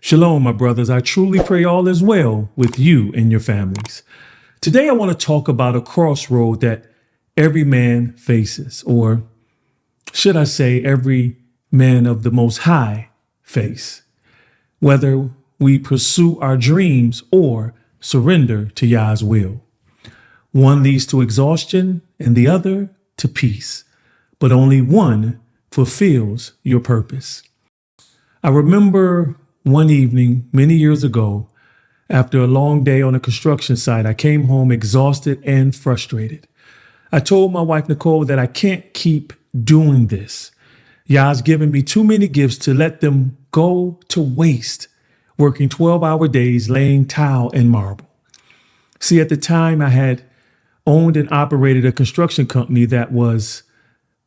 Shalom, my brothers. I truly pray all is well with you and your families. Today, I want to talk about a crossroad that every man faces, or should I say, every man of the Most High face, whether we pursue our dreams or surrender to Yah's will. One leads to exhaustion and the other to peace, but only one fulfills your purpose. I remember one evening many years ago, after a long day on a construction site, I came home exhausted and frustrated. I told my wife, Nicole, that I can't keep doing this. Yah's given me too many gifts to let them go to waste, working 12-hour days, laying tile and marble. See, at the time, I had owned and operated a construction company that was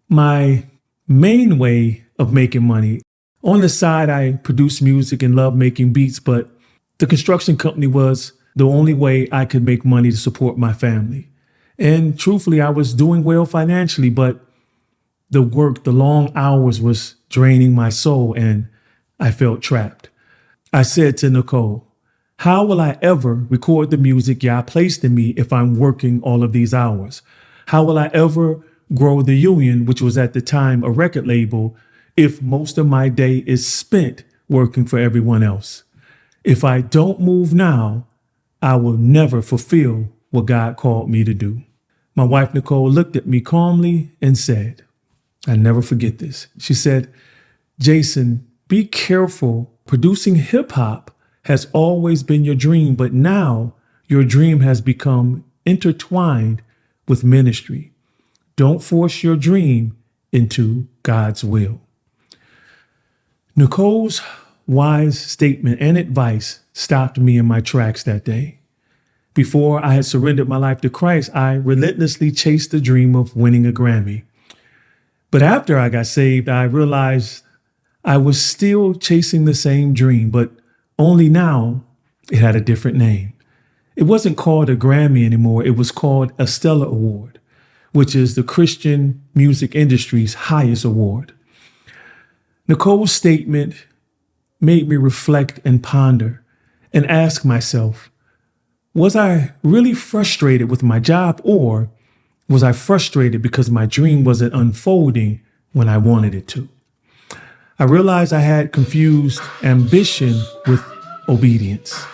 my main way of making money. On the side, I produced music and loved making beats, but the construction company was the only way I could make money to support my family. And truthfully, I was doing well financially, but the work, the long hours was draining my soul, and I felt trapped. I said to Nicole, how will I ever record the music Yah placed in me if I'm working all of these hours? How will I ever grow the Union, which was at the time a record label, if most of my day is spent working for everyone else? If I don't move now, I will never fulfill what God called me to do. My wife, Nicole, looked at me calmly and said, I never forget this. She said, Jason, be careful. Producing hip hop has always been your dream, but now your dream has become intertwined with ministry. Don't force your dream into God's will. Nicole's wise statement and advice stopped me in my tracks that day. Before I had surrendered my life to Christ, I relentlessly chased the dream of winning a Grammy. But after I got saved, I realized I was still chasing the same dream, but only now it had a different name. It wasn't called a Grammy anymore. It was called a Stellar Award, which is the Christian music industry's highest award. Nicole's statement made me reflect and ponder and ask myself, was I really frustrated with my job, or was I frustrated because my dream wasn't unfolding when I wanted it to? I realized I had confused ambition with obedience.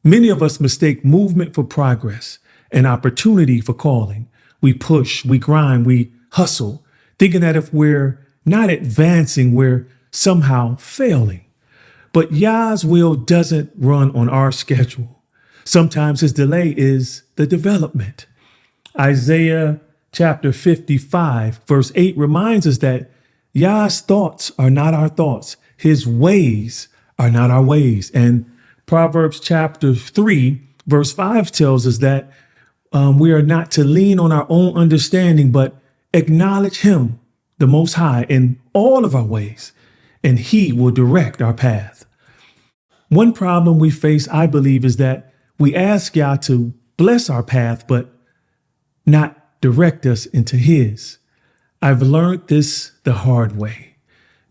Many of us mistake movement for progress and opportunity for calling. We push, we grind, we hustle, thinking that if we're not advancing, we're somehow failing. But Yah's will doesn't run on our schedule. Sometimes his delay is the development. Isaiah chapter 55, verse 8 reminds us that Yah's thoughts are not our thoughts. His ways are not our ways. And Proverbs chapter 3, verse 5 tells us that we are not to lean on our own understanding, but acknowledge him, the Most High, in all of our ways, and he will direct our path. One problem we face, I believe, is that we ask Yah to bless our path, but not direct us into his. I've learned this the hard way.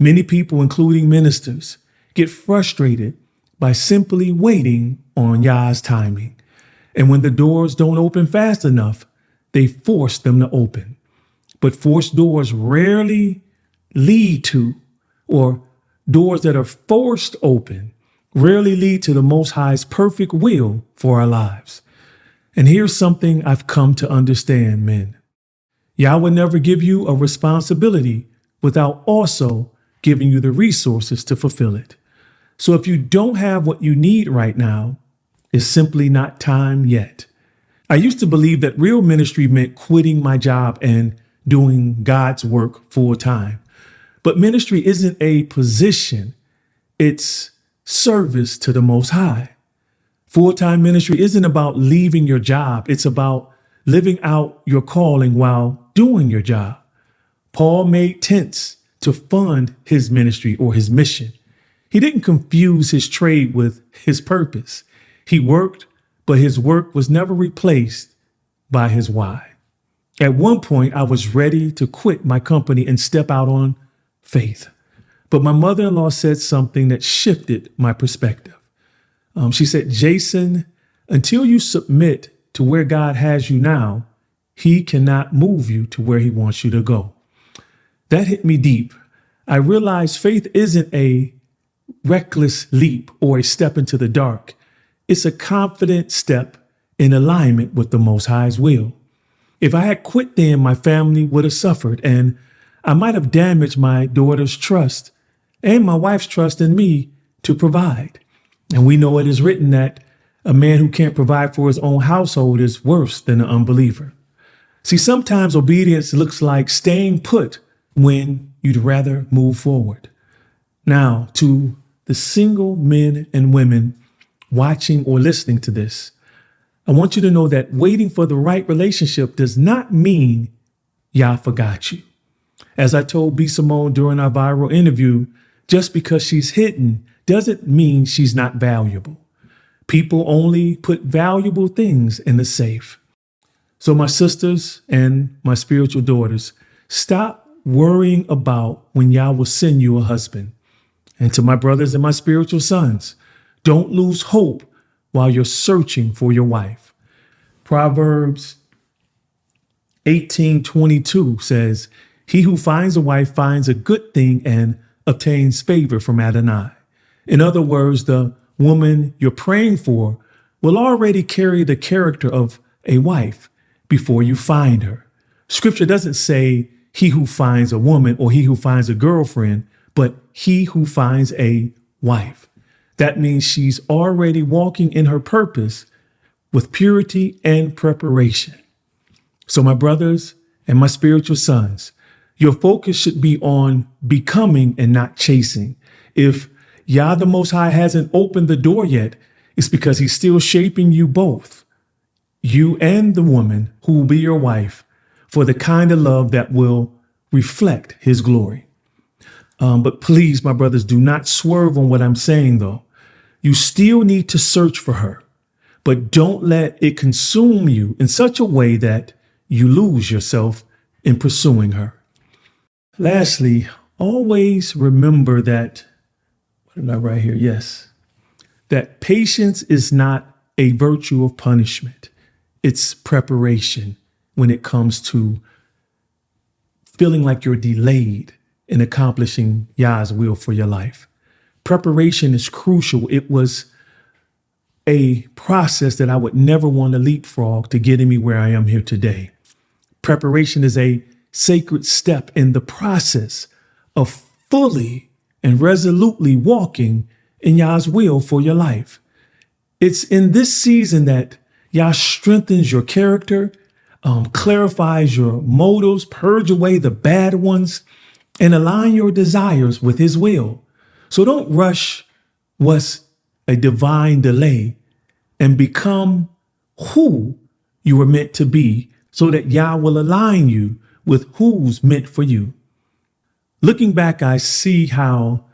Many people, including ministers, get frustrated by simply waiting on Yah's timing. And when the doors don't open fast enough, they force them to open. But forced doors rarely lead to, or doors that are forced open rarely lead to the Most High's perfect will for our lives. And here's something I've come to understand, men. Yah will never give you a responsibility without also giving you the resources to fulfill it. So if you don't have what you need right now, it's simply not time yet. I used to believe that real ministry meant quitting my job and doing God's work full time. But ministry isn't a position. It's service to the Most High. Full-time ministry isn't about leaving your job. It's about living out your calling while doing your job. Paul made tents to fund his ministry or his mission. He didn't confuse his trade with his purpose. He worked, but his work was never replaced by his why. At one point, I was ready to quit my company and step out on faith. But my mother-in-law said something that shifted my perspective. She said, Jason, until you submit to where God has you now, he cannot move you to where he wants you to go. That hit me deep. I realized faith isn't a reckless leap or a step into the dark. It's a confident step in alignment with the Most High's will. If I had quit then, my family would have suffered, and I might have damaged my daughter's trust and my wife's trust in me to provide. And we know it is written that a man who can't provide for his own household is worse than an unbeliever. See, sometimes obedience looks like staying put when you'd rather move forward. Now, to the single men and women watching or listening to this, I want you to know that waiting for the right relationship does not mean Yah forgot you. As I told B. Simone during our viral interview, just because she's hidden doesn't mean she's not valuable. People only put valuable things in the safe. So my sisters and my spiritual daughters, stop worrying about when Yah will send you a husband. And to my brothers and my spiritual sons, don't lose hope while you're searching for your wife. Proverbs 18:22 says, he who finds a wife finds a good thing and obtains favor from Adonai. In other words, the woman you're praying for will already carry the character of a wife before you find her. Scripture doesn't say he who finds a woman or he who finds a girlfriend, but he who finds a wife. That means she's already walking in her purpose with purity and preparation. So my brothers and my spiritual sons, your focus should be on becoming and not chasing. If Yah the Most High hasn't opened the door yet, it's because he's still shaping you both, you and the woman who will be your wife, for the kind of love that will reflect his glory. But please, my brothers, do not swerve on what I'm saying, though. You still need to search for her, but don't let it consume you in such a way that you lose yourself in pursuing her. Lastly, always remember that, what did I write here? Yes, that patience is not a virtue of punishment. It's preparation when it comes to feeling like you're delayed in accomplishing Yah's will for your life. Preparation is crucial. It was a process that I would never want to leapfrog to getting me where I am here today. Preparation is a sacred step in the process of fully and resolutely walking in Yah's will for your life. It's in this season that Yah strengthens your character, clarifies your motives, purge away the bad ones, and align your desires with his will. So don't rush what's a divine delay and become who you were meant to be so that Yah will align you with who's meant for you. Looking back, I see how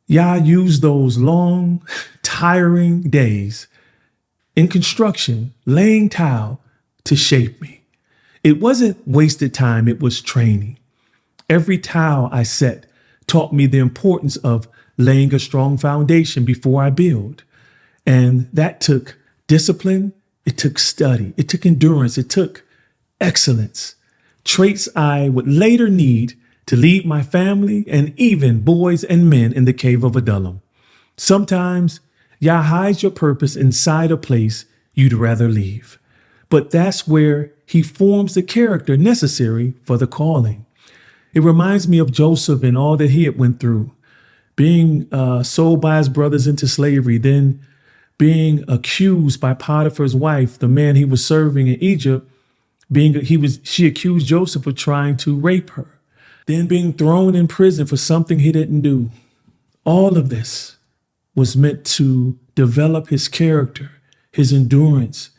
Yah used those long, tiring days in construction, laying tile to shape me. It wasn't wasted time, it was training. Every tile I set taught me the importance of laying a strong foundation before I build. And that took discipline, it took study, it took endurance, it took excellence. Traits I would later need to lead my family and even boys and men in the cave of Adullam. Sometimes Yah hides your purpose inside a place you'd rather leave. But that's where he forms the character necessary for the calling. It reminds me of Joseph and all that he had went through, being sold by his brothers into slavery, then being accused by Potiphar's wife, the man he was serving in Egypt. She accused Joseph of trying to rape her, then being thrown in prison for something he didn't do. All of this was meant to develop his character, his endurance,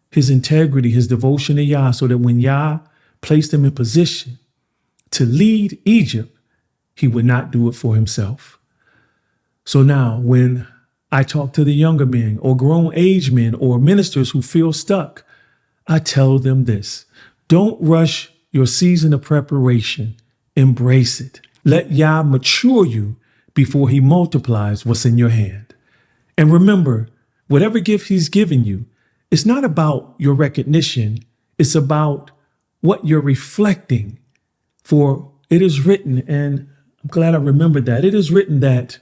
his integrity, his devotion to Yah, so that when Yah placed him in position to lead Egypt, he would not do it for himself. So now when I talk to the younger men or grown age men or ministers who feel stuck, I tell them this: don't rush your season of preparation. Embrace it. Let Yah mature you before he multiplies what's in your hand. And remember, whatever gift he's given you, it's not about your recognition. It's about what you're reflecting. For it is written, and I'm glad I remembered that, it is written that,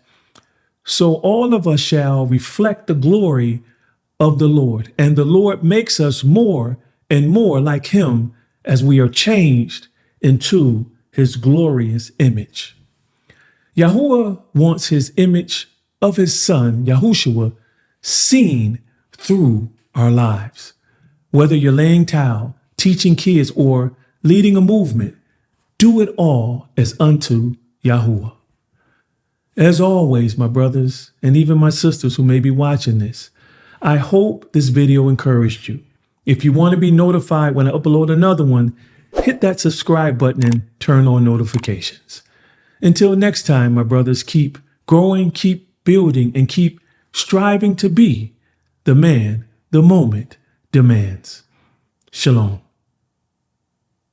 so all of us shall reflect the glory of the Lord. And the Lord makes us more and more like him as we are changed into his glorious image. Yahuwah wants his image of his son, Yahushua, seen through our lives. Whether you're laying towel, teaching kids, or leading a movement, do it all as unto Yahuwah. As always, my brothers, and even my sisters who may be watching this, I hope this video encouraged you. If you want to be notified when I upload another one, hit that subscribe button and turn on notifications. Until next time, my brothers, keep growing, keep building, and keep striving to be the man the moment demands. Shalom.